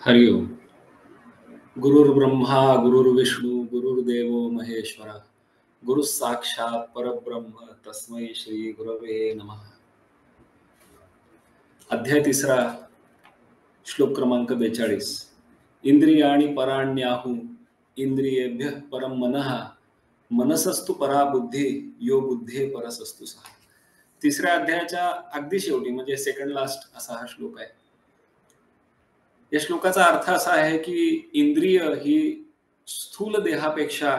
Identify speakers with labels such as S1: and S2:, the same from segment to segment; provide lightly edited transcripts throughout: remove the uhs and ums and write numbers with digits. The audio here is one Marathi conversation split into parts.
S1: हरि ओम. गुरुर्ब्रह्मा गुरुर्विष्णू गुरुर्देवो महेश्वरा गुरु साक्षात परब्रह्म तस्मै श्री गुरवे नमः. अध्याय 3 श्लोक क्रमांक 42. इंद्रियाणि पराण्याहु इंद्रियेभ्यः परम मनः मनसस्तु परा बुद्धी यो बुद्धे परसस्तु सहा. तिसऱ्या अध्यायाच्या अगदी शेवटी म्हणजे सेकंड लास्ट असा हा श्लोक आहे. या श्लोकाचा अर्थ असा आहे की इंद्रिय ही स्थूल देहापेक्षा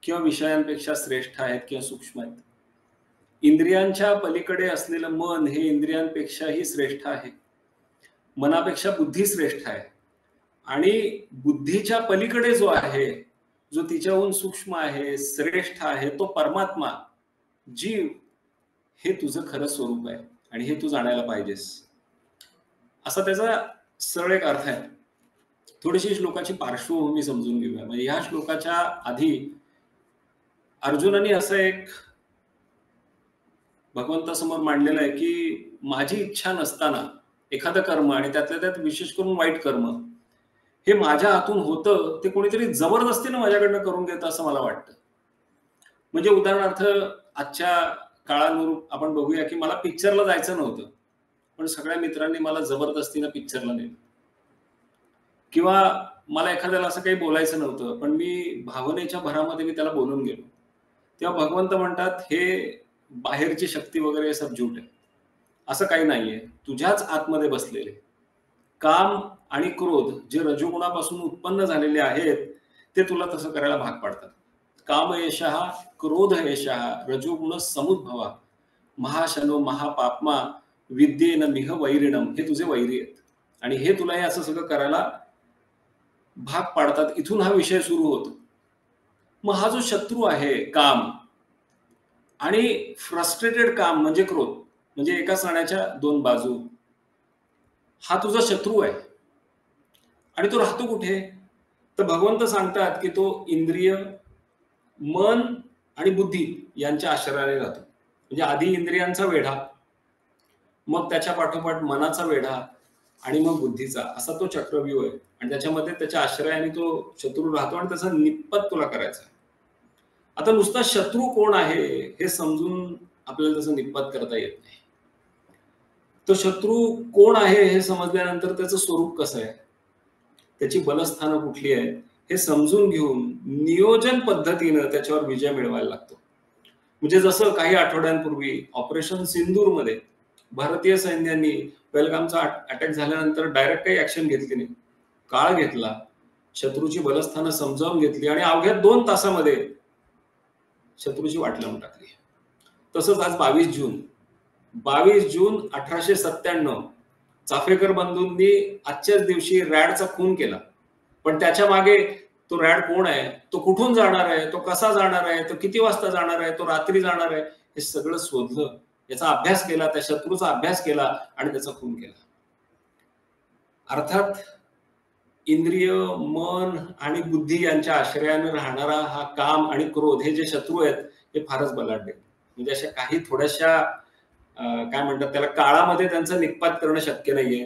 S1: किंवा विषयांपेक्षा श्रेष्ठ आहेत किंवा सूक्ष्म आहेत. इंद्रियांच्या पलीकडे असलेलं मन हे इंद्रियांपेक्षाही श्रेष्ठ आहे. मनापेक्षा बुद्धी श्रेष्ठ आहे आणि बुद्धीच्या पलीकडे जो आहे, जो तिच्याहून सूक्ष्म आहे, श्रेष्ठ आहे, तो परमात्मा जीव हे तुझं खरं स्वरूप आहे आणि हे तू जाणायला पाहिजेस, असा त्याचा सरळ एक अर्थ आहे. थोडीशी श्लोकाची पार्श्वभूमी समजून घेऊया. म्हणजे ह्या श्लोकाच्या आधी अर्जुनाने असं एक भगवंतासमोर मांडलेलं आहे की माझी इच्छा नसताना एखादं कर्म आणि त्यातल्या त्यात विशेष करून वाईट कर्म हे माझ्या हातून होतं ते कोणीतरी जबरदस्तीनं माझ्याकडनं करून घेतं असं मला वाटतं. म्हणजे उदाहरणार्थ आजच्या काळानुरूप आपण बघूया की मला पिक्चरला जायचं नव्हतं पण सगळ्या मित्रांनी मला जबरदस्तीनं पिक्चरला नेलं, किंवा मला एखाद्याला असं काही बोलायचं नव्हतं पण मी भावनेच्या भरामध्ये मी त्याला बोलून गेलो. तेव्हा भगवंत म्हणतात हे बाहेरची शक्ती वगैरे सब झूट आहे, असं काही नाहीये. तुझ्याच आतमध्ये बसलेले काम आणि क्रोध जे रजोगुणापासून उत्पन्न झालेले आहेत ते तुला तसं करायला भाग पाडतात. काम एषः क्रोध एषः रजोगुण समुद्भवा महाशनो महापाप्मा विद्येन मिह वैरिणम. हे तुझे वैरी आहेत आणि हे तुला हे असं सगळं करायला भाग पाडतात. इथून हा विषय सुरू होतो. मग हा जो शत्रू आहे काम आणि फ्रस्ट्रेटेड काम म्हणजे क्रोध, म्हणजे एका नाण्याच्या दोन बाजू, हा तुझा शत्रू आहे. आणि तो राहतो कुठे? तर भगवंत सांगतात की तो इंद्रिय, मन आणि बुद्धी यांच्या आश्रयाने राहतो. म्हणजे आधी इंद्रियांचा वेढा, मग त्याच्या पाठोपाठ मनाचा वेढा आणि मग बुद्धीचा, असा तो चक्रव्यूह आहे. आणि त्याच्यामध्ये त्याच्या आश्रयाने तो शत्रू राहतो आणि त्याचा निपत तुला करायचा आहे. आता नुसता शत्रू कोण आहे हे समजून आपल्याला त्याचं निपत करता येत नाही. तो शत्रू कोण आहे हे समजल्यानंतर त्याचं स्वरूप कसं आहे, त्याची बलस्थानं कुठली आहेत हे समजून घेऊन नियोजन पद्धतीनं त्याच्यावर विजय मिळवायला लागतो. म्हणजे जसं काही आठवड्यांपूर्वी ऑपरेशन सिंदूरमध्ये भारतीय सैन्यांनी पहलगामचा अटॅक झाल्यानंतर डायरेक्ट काही ऍक्शन घेतली नाही, काळ घेतला, शत्रूची बलस्थानं समजावून घेतली आणि अवघ्या 2 तासामध्ये शत्रूची वाट लावून टाकली. तसंच आज 22 जून 1897 चाफेकर बंधूंनी आजच्याच दिवशी रॅडचा खून केला. पण त्याच्या मागे तो रॅड कोण आहे, तो कुठून जाणार आहे, तो कसा जाणार आहे, तो किती वाजता जाणार आहे, तो रात्री जाणार आहे, हे सगळं शोधलं, याचा अभ्यास केला, त्या शत्रूचा अभ्यास केला आणि त्याचा खून केला. अर्थात इंद्रिय, मन आणि बुद्धी यांच्या आश्रयाने राहणारा हा काम आणि क्रोध हे जे शत्रू आहेत हे फारच बलाढ्य. म्हणजे अशा काही थोड्याशा काय म्हणतात त्याला, काळामध्ये त्यांचं निपात करणं शक्य नाहीये.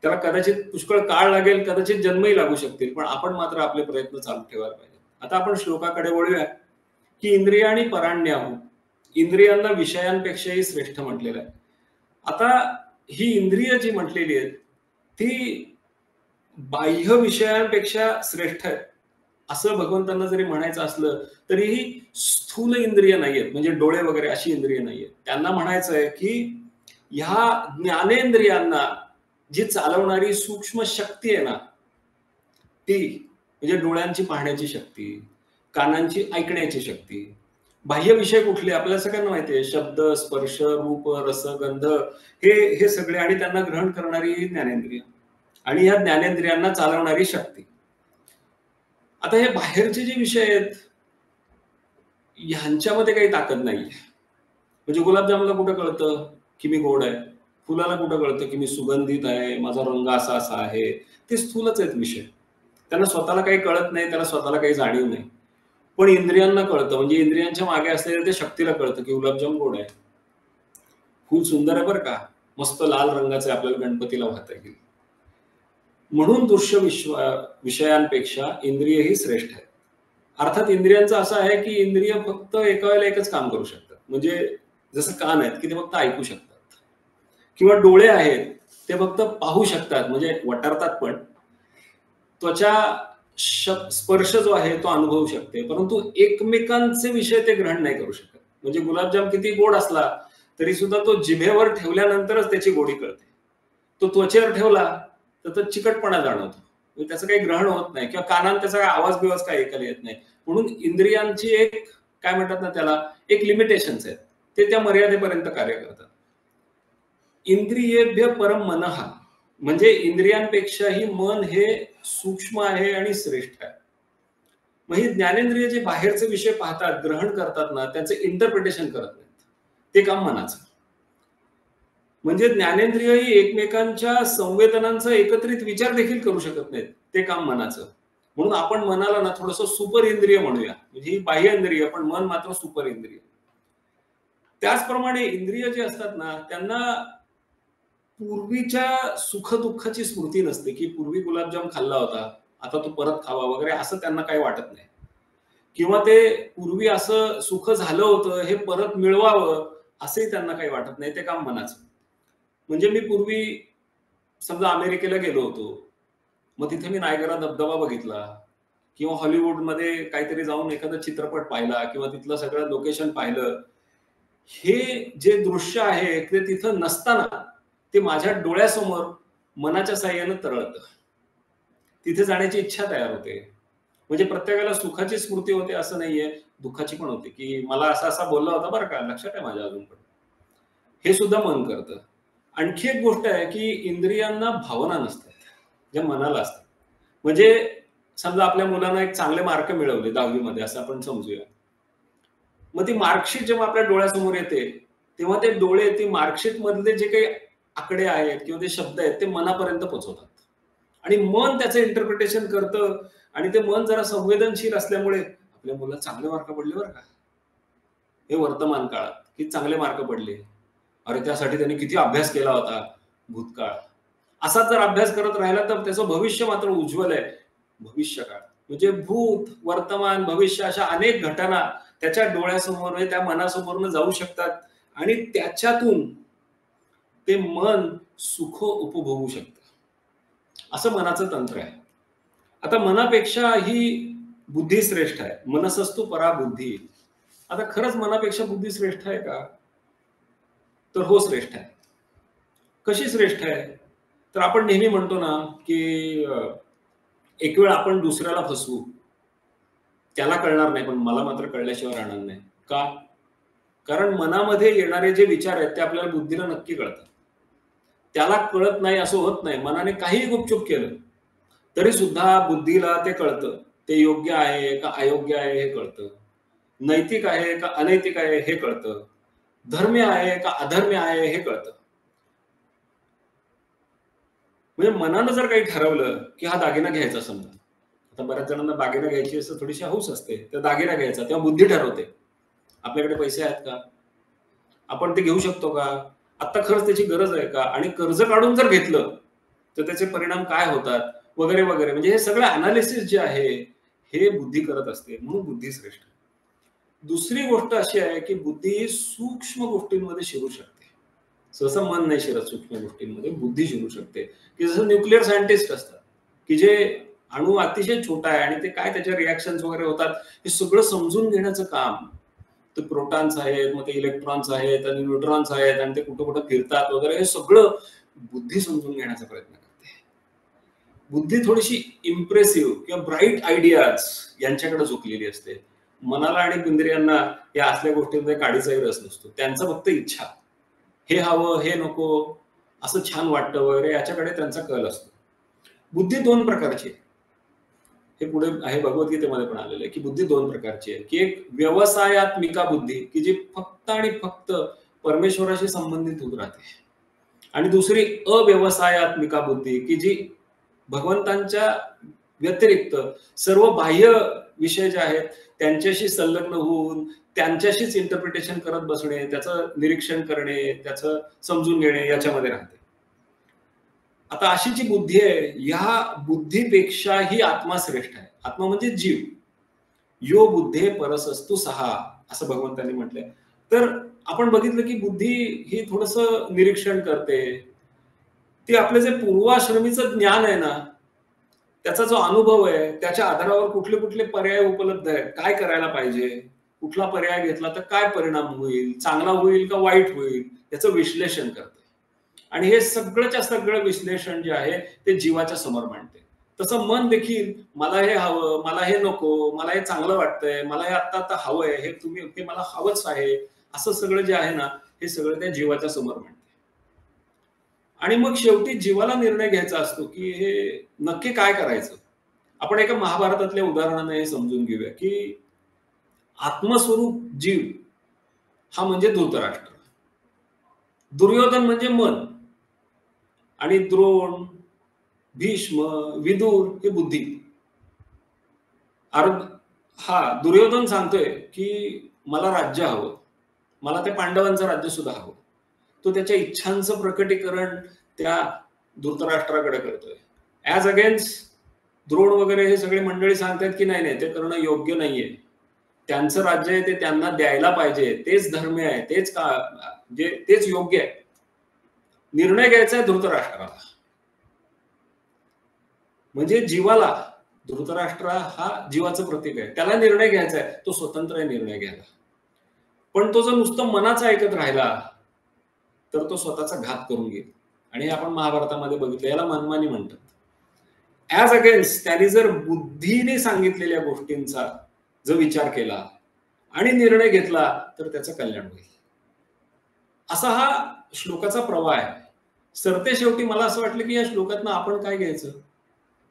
S1: त्याला कदाचित पुष्कळ काळ लागेल, कदाचित जन्मही लागू शकतील, पण आपण मात्र आपले प्रयत्न चालू ठेवायला पाहिजे. आता आपण श्लोकाकडे वळूया की इंद्रियाणि पराण्याहु, इंद्रियांना विषयांपेक्षाही श्रेष्ठ म्हटलेलं आहे. आता ही इंद्रिय जी म्हटलेली आहेत ती बाह्य विषयांपेक्षा श्रेष्ठ आहेत असं भगवंतांना जरी म्हणायचं असलं तरीही स्थूल इंद्रिय नाहीयेत, म्हणजे डोळे वगैरे अशी इंद्रिय नाहीयेत. त्यांना म्हणायचं आहे की ह्या ज्ञानेंद्रियांना जी चालवणारी सूक्ष्म शक्ती आहे ना, ती म्हणजे डोळ्यांची पाहण्याची शक्ती, कानांची ऐकण्याची शक्ती, बाह्य विषय कुठले आपल्याला सगळ्यांना माहिती आहे, शब्द, स्पर्श, रूप, रस, गंध, हे सगळे, आणि त्यांना ग्रहण करणारी ज्ञानेंद्रिय आणि ह्या ज्ञानेंद्रियांना चालवणारी शक्ती. आता हे बाहेरचे जे विषय आहेत ह्यांच्यामध्ये काही ताकद नाहीये. म्हणजे गुलाबजामला कुठं कळतं की मी गोड आहे, फुलाला कुठं कळतं की मी सुगंधित आहे, माझा रंग असा असा आहे. ते स्थूलच आहेत विषय, त्यांना स्वतःला काही कळत नाही, त्याला स्वतःला काही जाणीव नाही. पण इंद्रियांना कळतं, म्हणजे इंद्रियांच्या मागे असलेल्या त्या शक्तीला कळतं की गुलाबजाम गोड आहे, फुल सुंदर आहे बरं का, मस्त लाल रंगाचं, आपल्याला गणपतीला वाहता येईल. म्हणून दृश्य विषयांपेक्षा इंद्रियही श्रेष्ठ आहे. अर्थात इंद्रियांचं असं आहे की इंद्रिय फक्त एका वेळेला एकच काम करू शकतात. म्हणजे जसं कान आहेत की ते फक्त ऐकू शकतात, किंवा डोळे आहेत ते फक्त पाहू शकतात, म्हणजे वटारतात पण. त्वचा स्पर्श जो आहे तो अनुभवू शकते, परंतु एकमेकांचे विषय ते ग्रहण नाही करू शकत. म्हणजे गुलाबजाम किती गोड असला तरी सुद्धा तो जिभेवर ठेवल्यानंतरच त्याची गोडी कळते. तो त्वचेवर ठेवला तर तो चिकटपणा जाणवतो, म्हणजे त्याचं काही ग्रहण होत नाही, किंवा कानात त्याचा काही आवाज बिवाज काही ऐकायला येत नाही. म्हणून इंद्रियांची एक, काय म्हणतात ना त्याला, एक लिमिटेशन्स आहेत, ते त्या मर्यादेपर्यंत कार्य करतात. इंद्रियेभ्य परम मनः, म्हणजे इंद्रियांपेक्षाही मन हे सूक्ष्म आहे आणि श्रेष्ठ आहे. मग ही ज्ञानेंद्रिय जे बाहेरचे विषय पाहतात, ग्रहण करतात ना, त्यांचे इंटरप्रिटेशन करत नाहीत, ते काम मनाचं. म्हणजे ज्ञानेंद्रिय ही एकमेकांच्या संवेदनांचा एकत्रित विचार देखील करू शकत नाहीत, ते काम मनाचं. म्हणून आपण मनाला ना थोडंसं सुपर इंद्रिय म्हणूया, म्हणजे ही बाह्य इंद्रिय, पण मन मात्र सुपर इंद्रिय. त्याचप्रमाणे इंद्रिय जे असतात ना, त्यांना पूर्वीच्या सुखदुःखाची स्मृती नसते, की पूर्वी गुलाबजाम खाल्ला होता, आता तो परत खावा वगैरे, असं त्यांना काही वाटत नाही. किंवा ते पूर्वी असं सुख झालं होतं, हे परत मिळवावं असंही त्यांना काही वाटत नाही, ते काम मनाचं. म्हणजे मी पूर्वी समजा अमेरिकेला गेलो होतो, मग तिथे मी नायगरा धबधबा बघितला, किंवा हॉलिवूडमध्ये काहीतरी जाऊन एखादा चित्रपट पाहिला, किंवा तिथलं सगळं लोकेशन पाहिलं. हे जे दृश्य आहे ते तिथं नसताना ते माझ्या डोळ्यासमोर मनाच्या साह्यानं तरळतं. तिथे जाण्याची इच्छा तयार होते. म्हणजे प्रत्येकाला सुखाची स्मृती होते असं नाहीये, दुःखाची पण होते, की मला असा असा बोलला होता बरं का, लक्षात आहे माझ्या अजून पण. हे सुद्धा मन करतं. आणखी एक गोष्ट आहे की इंद्रियांना भावना नसतात, ज्या मनाला असतात. म्हणजे समजा आपल्या मुलांना एक चांगले मार्क मिळवले 10वी मध्ये असं आपण समजूया. मग ती मार्कशीट जेव्हा आपल्या डोळ्यासमोर येते, तेव्हा ते डोळे ती मार्कशीट मधले जे काही आकडे आहेत किंवा ते शब्द आहेत ते मनापर्यंत पोहोचवतात, आणि मन त्याचं इंटरप्रिटेशन करतं. आणि ते मन जरा संवेदनशील असल्यामुळे आपल्या मुलाला चांगले मार्क पडले बरं का, हे वर्तमान काळात की चांगले मार्क पडले, अरे त्यासाठी त्यांनी किती अभ्यास केला होता भूतकाळ. असाच जर अभ्यास करत राहिला तर त्याचं भविष्य मात्र उज्ज्वल आहे. भविष्यकाळ म्हणजे भूत, वर्तमान, भविष्य अशा अनेक घटना त्याच्या डोळ्यासमोर, त्या मनासमोरनं जाऊ शकतात, आणि त्याच्यातून ते मन सुख उपभोगू शकतं. असं मनाचं तंत्र आहे. आता मनापेक्षा ही बुद्धी श्रेष्ठ आहे. मनसस्तु परा बुद्धी. आता खरंच मनापेक्षा बुद्धी श्रेष्ठ आहे का? तर हो, श्रेष्ठ आहे. कशी श्रेष्ठ आहे? तर आपण नेहमी म्हणतो ना की एक वेळ आपण दुसऱ्याला फसवू, त्याला कळणार नाही पण मला मात्र कळल्याशिवाय राहणार नाही. का? कारण मनामध्ये येणारे जे विचार आहेत ते आपल्याला बुद्धीला नक्की कळतात. त्याला कळत नाही असं होत नाही. मनाने काही गुपचूप केलं तरी सुद्धा बुद्धीला ते कळतं. ते योग्य आहे का अयोग्य आहे हे कळतं. नैतिक आहे का अनैतिक आहे हे कळतं. धर्म्य आहे का अधर्म्य आहे हे कळतं. म्हणजे मनानं जर काही ठरवलं की हा दागिना घ्यायचा, समजा आता बऱ्याच जणांना दागिना घ्यायची असं थोडीशी हौस असते, तर दागिना घ्यायचा, तेव्हा बुद्धी ठरवते आपल्याकडे पैसे आहेत का, आपण ते घेऊ शकतो का, आता खरंच त्याची गरज आहे का, आणि कर्ज काढून जर घेतलं तर त्याचे परिणाम काय होतात वगैरे वगैरे. म्हणजे हे सगळं अनालिसिस जे आहे हे बुद्धी करत असते, म्हणून बुद्धी श्रेष्ठ. दुसरी गोष्ट अशी आहे की बुद्धी सूक्ष्म गोष्टींमध्ये शिरू शकते. सहसा मन नाही शिरत सूक्ष्म गोष्टींमध्ये, बुद्धी शिरू शकते. की जसं न्यूक्लिअर सायंटिस्ट असतात की जे अणू अतिशय छोटा आहे आणि ते काय त्याच्या रिॲक्शन्स वगैरे होतात हे सगळं समजून घेण्याचं काम. ते प्रोटॉन्स आहेत, मग ते इलेक्ट्रॉन्स आहेत आणि न्यूट्रॉन्स आहेत, आणि ते कुठं कुठं फिरतात वगैरे, हे सगळं बुद्धी समजून घेण्याचा प्रयत्न करते. बुद्धी थोडीशी इम्प्रेसिव्ह किंवा ब्राईट आयडियाज यांच्याकडे झुकलेली असते. मनाला आणि इंद्रियांना या असल्या गोष्टींमध्ये काडीचाही रस नसतो. त्यांचं फक्त इच्छा, हे हवं, हे नको, असं छान वाटतं वगैरे, याच्याकडे त्यांचा कल असतो. बुद्धी दोन प्रकारची आहे. हे पुढे आहे भगवद्गीतेमध्ये पण आलेलं आहे की बुद्धी दोन प्रकारची आहे, की एक व्यवसायात्मिका बुद्धी की जी फक्त आणि फक्त परमेश्वराशी संबंधित होत राहते, आणि दुसरी अव्यवसायात्मिका बुद्धी की जी भगवंतांच्या व्यतिरिक्त सर्व बाह्य विषय जे आहेत त्यांच्याशी संलग्न होऊन त्यांच्याशीच इंटरप्रिटेशन करत बसणे, त्याचं निरीक्षण करणे, त्याचं समजून घेणे, याच्यामध्ये राहते. आता अशी जी बुद्धी आहे, ह्या बुद्धीपेक्षा ही आत्मा श्रेष्ठ आहे. आत्मा म्हणजे जीव. यो बुद्धे परसस्तु सहा, असं भगवंतांनी म्हटलंय. तर आपण बघितलं की बुद्धी ही थोडंसं निरीक्षण करते. ती आपलं जे पूर्वाश्रमीचं ज्ञान आहे ना, त्याचा जो अनुभव आहे, त्याच्या आधारावर कुठले कुठले पर्याय उपलब्ध आहेत, काय करायला पाहिजे, कुठला पर्याय घेतला तर काय परिणाम होईल, चांगला होईल का वाईट होईल, याचं विश्लेषण करते. आणि हे सगळंच्या सगळं विश्लेषण जे आहे ते जीवाच्या समोर मांडते. तसं मन देखील मला हे हवं, मला हे नको, मला हे चांगलं वाटतंय, मला हे आता आता हवंय, हे मला हवंच आहे, असं सगळं जे आहे ना, हे सगळं त्या जीवाच्या समोर मांडते. आणि मग शेवटी जीवाला निर्णय घ्यायचा असतो की हे नक्की काय करायचं. आपण एका महाभारतातल्या उदाहरणाने हे समजून घेऊया की आत्मस्वरूप जीव हा म्हणजे धृतराष्ट्र, दुर्योधन म्हणजे मन, आणि द्रोण, भीष्म, विदुर हे बुद्धी. अर्ध हा दुर्योधन सांगतोय की मला राज्य हवं, मला त्या पांडवांचं राज्य सुद्धा हवं. तो त्याच्या इच्छांचं प्रकटीकरण त्या धृतराष्ट्राकडे करतोय. ऍज अगेन्स्ट द्रोण वगैरे हे सगळे मंडळी सांगतात की नाही नाही, ते करणं योग्य नाहीये, त्यांचं राज्य आहे ते त्यांना द्यायला पाहिजे, तेच धर्म आहे, तेच योग्य आहे. निर्णय घ्यायचा आहे धृतराष्ट्राला, म्हणजे जीवाला. धृतराष्ट्र हा जीवाचं प्रतीक आहे, त्याला निर्णय घ्यायचा आहे, तो स्वतंत्र आहे निर्णय घ्यायला. पण तो जर नुसतं मनाचं ऐकत राहिला तर तो स्वतःचा घात करून घेईल. आणि हे आपण महाभारतामध्ये बघितलं, याला मनमानी म्हणतात. ऍज अगेन्स्ट त्याने जर बुद्धीने सांगितलेल्या गोष्टींचा जर विचार केला आणि निर्णय घेतला तर त्याचं कल्याण होईल. असा हा श्लोकाचा प्रवाह आहे. सरते शेवटी मला असं वाटलं की या श्लोकातनं आपण काय घ्यायचं,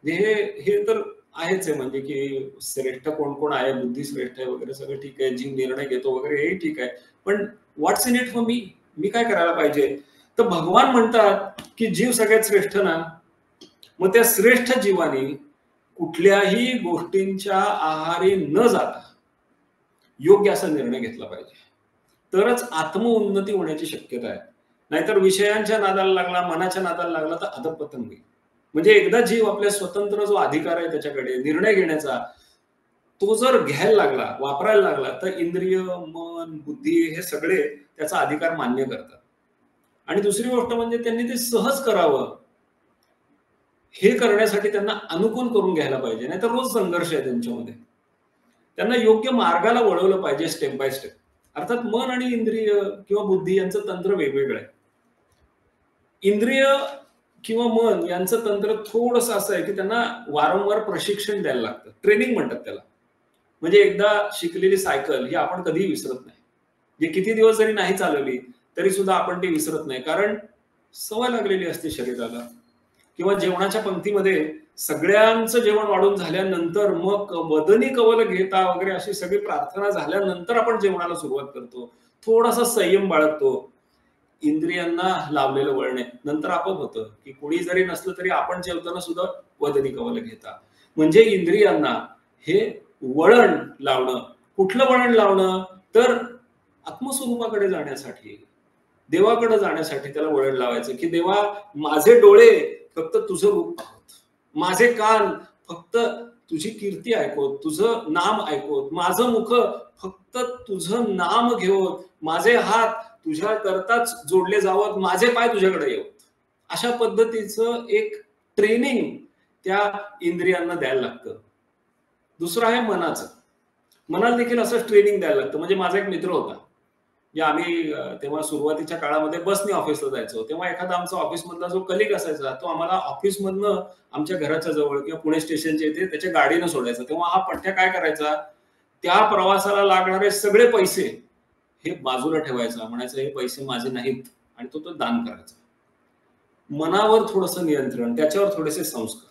S1: हे हे तर आहेच आहे, म्हणजे की श्रेष्ठ कोण कोण आहे, बुद्धी श्रेष्ठ आहे वगैरे सगळं ठीक आहे, जीव निर्णय घेतो वगैरे हेही ठीक आहे, पण what's in it for me, मी काय करायला पाहिजे. तर भगवान म्हणतात की जीव सगळ्यात श्रेष्ठ ना, मग त्या श्रेष्ठ जीवाने कुठल्याही गोष्टींच्या आहारी न जाता योग्य असा निर्णय घेतला पाहिजे, तरच आत्मउन्नती होण्याची शक्यता आहे. नाहीतर विषयांच्या नादाला लागला, मनाच्या नादाला लागला तर अधःपतन होईल. म्हणजे एकदा जीव आपल्या स्वतंत्र जो अधिकार आहे त्याच्याकडे निर्णय घेण्याचा, तो जर घ्यायला लागला, वापरायला लागला, तर इंद्रिय, मन, बुद्धी हे सगळे त्याचा अधिकार मान्य करतात. आणि दुसरी गोष्ट म्हणजे त्यांनी ते सहज करावं, हे करण्यासाठी त्यांना अनुकूल करून घ्यायला पाहिजे, नाही तर रोज संघर्ष आहे त्यांच्यामध्ये. त्यांना योग्य मार्गाला वळवलं पाहिजे स्टेप बाय स्टेप. अर्थात मन आणि इंद्रिय किंवा बुद्धी यांचं तंत्र वेगवेगळं आहे. इंद्रिय किंवा मन यांचं तंत्र थोडंसं असं आहे की त्यांना वारंवार प्रशिक्षण द्यायला लागतं, ट्रेनिंग म्हणतात त्याला. म्हणजे एकदा शिकलेली सायकल ही आपण कधीही विसरत नाही. जे किती दिवस जरी नाही चालवली तरी सुद्धा आपण ती विसरत नाही, कारण सवय लागलेली असते शरीराला. किंवा जेवणाच्या पंक्तीमध्ये सगळ्यांचं जेवण वाढून झाल्यानंतर मग मदनी कवल घेता वगैरे अशी सगळी प्रार्थना झाल्यानंतर आपण जेवणाला सुरुवात करतो, थोडासा संयम बाळगतो. इंद्रियांना लावलेलं वळण आहे. नंतर आपोआप होतं की कोणी जरी नसलं तरी आपण जेवताना सुद्धा वदनी कवल घेता. म्हणजे इंद्रियांना हे वळण लावणं. कुठलं वळण लावणं, तर आत्मस्वरूपाकडे जाण्यासाठी, देवाकडे जाण्यासाठी त्याला वळण लावायचं की देवा, माझे डोळे फक्त तुझं रूप पाहत, माझे कान फक्त तुझी कीर्ती ऐकवत, तुझं नाम ऐकवत, माझं मुख फक्त तुझं नाम घेवत, माझे हात तुझ्या करताच जोडले जावत, माझे पाय तुझ्याकडे येवत. अशा पद्धतीचं एक ट्रेनिंग त्या इंद्रियांना द्यायला लागतं. दुसरं आहे मनाचं. मनाला देखील असं ट्रेनिंग द्यायला लागतं. म्हणजे माझा एक मित्र होता, जे आम्ही तेव्हा सुरुवातीच्या काळामध्ये बसने ऑफिसला जायचो. तेव्हा एखादा आमचा ऑफिसमधला जो कलिग असायचा, तो आम्हाला ऑफिसमधनं आमच्या घराच्या जवळ किंवा पुणे स्टेशनच्या इथे त्याच्या गाडीनं सोडायचा. तेव्हा हा पठ्ठ्या काय करायचा, त्या प्रवासाला लागणारे सगळे पैसे हे बाजूला ठेवायचा, म्हणायचं हे पैसे माझे नाहीत, आणि तो दान करायचा. मनावर थोडंसं नियंत्रण, त्याच्यावर थोडेसे संस्कार.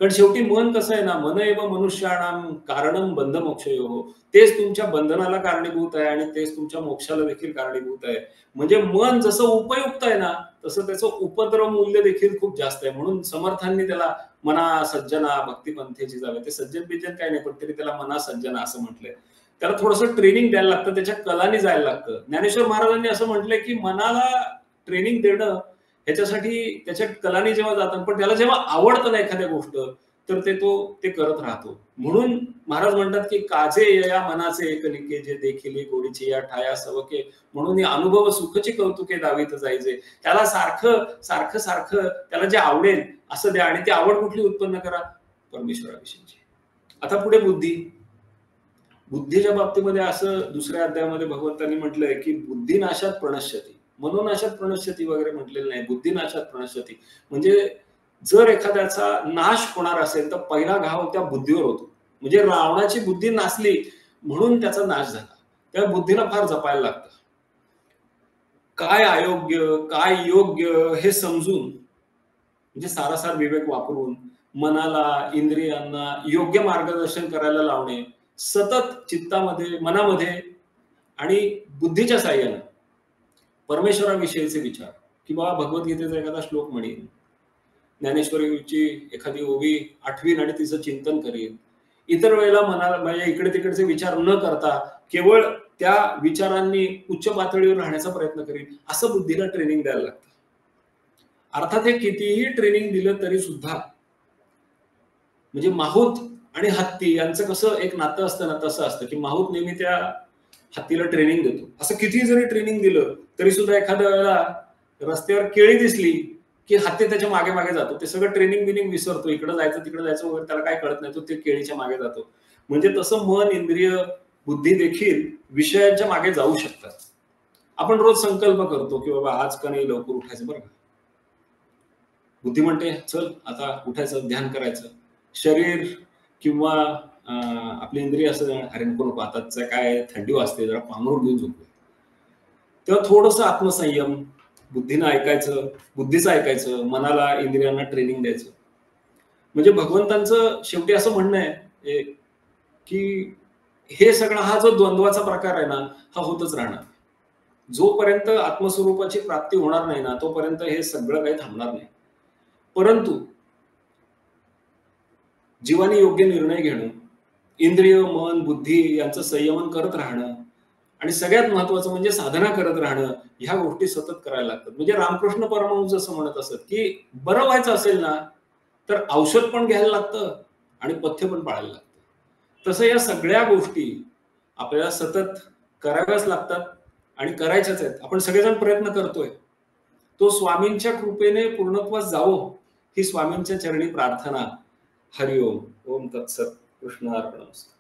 S1: कारण शेवटी मन कसं आहे ना, मन एव मनुष्याणाम कारणम बंध मोक्षयोः, तेच तुमच्या बंधनाला कारणीभूत आहे आणि तेच तुमच्या मोक्षाला देखील कारणीभूत आहे. म्हणजे मन जसं उपयुक्त आहे ना, तसं त्याचं उपद्रव मूल्य देखील खूप जास्त आहे. म्हणून समर्थांनी त्याला मना सज्जना भक्तिपंथेची जावे, ते सज्जन बिज्जन काय नाही, पण तरी त्याला मना सज्जना असं म्हटलंय. त्याला थोडंसं ट्रेनिंग द्यायला लागतं, त्याच्या कलानी जायला लागतं. ज्ञानेश्वर महाराजांनी असं म्हटलंय की मनाला ट्रेनिंग देणं ह्याच्यासाठी त्याच्या कलाने जेव्हा जातात, पण त्याला जेव्हा आवडतं ना एखाद्या गोष्ट, तर ते करत राहतो. म्हणून महाराज म्हणतात की काजे यया मनाचे एकलिके जे देखिले गोडीचे या ठाया सवके, म्हणून अनुभव सुखची कौतुके दावीत जायचे. त्याला सारखं सारखं सारखं त्याला जे आवडेल असं द्या, आणि ती आवड कुठली उत्पन्न करा? परमेश्वराविषयीची. आता पुढे बुद्धी. बुद्धीच्या बाबतीमध्ये असं दुसऱ्या अध्यायामध्ये भगवंतांनी म्हटलंय की बुद्धिनाशात प्रणश्यती, मनोनाशात प्रणश्यती वगैरे म्हटलेलं नाही, बुद्धिनाशात प्रणश्यती. म्हणजे जर एखाद्याचा नाश होणार असेल तर पहिला घाव त्या बुद्धीवर होतो. म्हणजे रावणाची बुद्धी नासली म्हणून त्याचा नाश झाला. त्या बुद्धीला फार जपायला लागतं. काय अयोग्य काय योग्य हे समजून, म्हणजे सारासार विवेक वापरून मनाला इंद्रियांना योग्य मार्गदर्शन करायला लावणे, सतत चित्तामध्ये मनामध्ये आणि बुद्धीच्या साह्याने परमेश्वराविषयीचे विचार, किंवा भगवद्गीतेचा एखादा श्लोक म्हणेन, ज्ञानेश्वरीची एखादी ओवी आठवीन आणि तिचं चिंतन करीन. इतर वेळेला मनाला म्हणजे इकडे तिकडचे विचार न करता केवळ त्या विचारांनी उच्च पातळीवर राहण्याचा प्रयत्न करीन. असं बुद्धीला ट्रेनिंग द्यायला लागतं. अर्थात हे कितीही ट्रेनिंग दिलं तरी सुद्धा, म्हणजे माहूत आणि हत्ती यांचं कसं एक नातं असतं ना, तसं असतं की माहूत नेहमी त्या हत्तीला ट्रेनिंग देतो. असं किती जरी ट्रेनिंग दिलं तरी सुद्धा एखाद्या वेळेला रस्त्यावर केळी दिसली की हत्ती त्याच्या मागे मागे जातो. ते सगळं ट्रेनिंग बिनिंग विसरतो, इकडे जायचं तिकडे जायचं वगैरे त्याला काय कळत नाही, तो ते केळीच्या मागे जातो. म्हणजे तसं मन, इंद्रिय, बुद्धी देखील विषयांच्या मागे जाऊ शकतात. आपण रोज संकल्प करतो की बाबा आज का नाही लवकर उठायचं, बरं का. बुद्धी म्हणते चल आता उठायचं, ध्यान करायचं. शरीर किंवा आपले इंद्रिय असं अरे नको नको आताच काय थंडी वाजते, जरा पांघरून घेऊन झोपूया. तेव्हा थोडंसं आत्मसंयम, बुद्धीनं ऐकायचं, बुद्धीचं ऐकायचं, मनाला इंद्रियांना ट्रेनिंग द्यायचं. म्हणजे भगवंतांचं शेवटी असं म्हणणं आहे की हे सगळं हा जो द्वंद्वाचा प्रकार आहे ना, हा होतच राहणार. जोपर्यंत आत्मस्वरूपाची प्राप्ती होणार नाही ना, तोपर्यंत हे सगळं काही थांबणार नाही. परंतु जीवाने योग्य निर्णय घेणं, इंद्रिय, मन, बुद्धी यांचं संयमन करत राहणं, आणि सगळ्यात महत्वाचं म्हणजे साधना करत राहणं, ह्या गोष्टी सतत करायला लागतात. म्हणजे रामकृष्ण परमहंस जसं म्हणत असत की बरं व्हायचं असेल ना, तर औषध पण घ्यायला लागतं आणि पथ्य पण पाळायला लागतं. तसं या सगळ्या गोष्टी आपल्याला सतत कराव्याच लागतात आणि करायच्याच आहेत. आपण सगळेजण प्रयत्न करतोय. तो स्वामींच्या कृपेने पूर्णत्वास जावो ही स्वामींच्या चरणी प्रार्थना. हरिओम. ओम तत्सत. कृष्ण अर्पणमस्तु.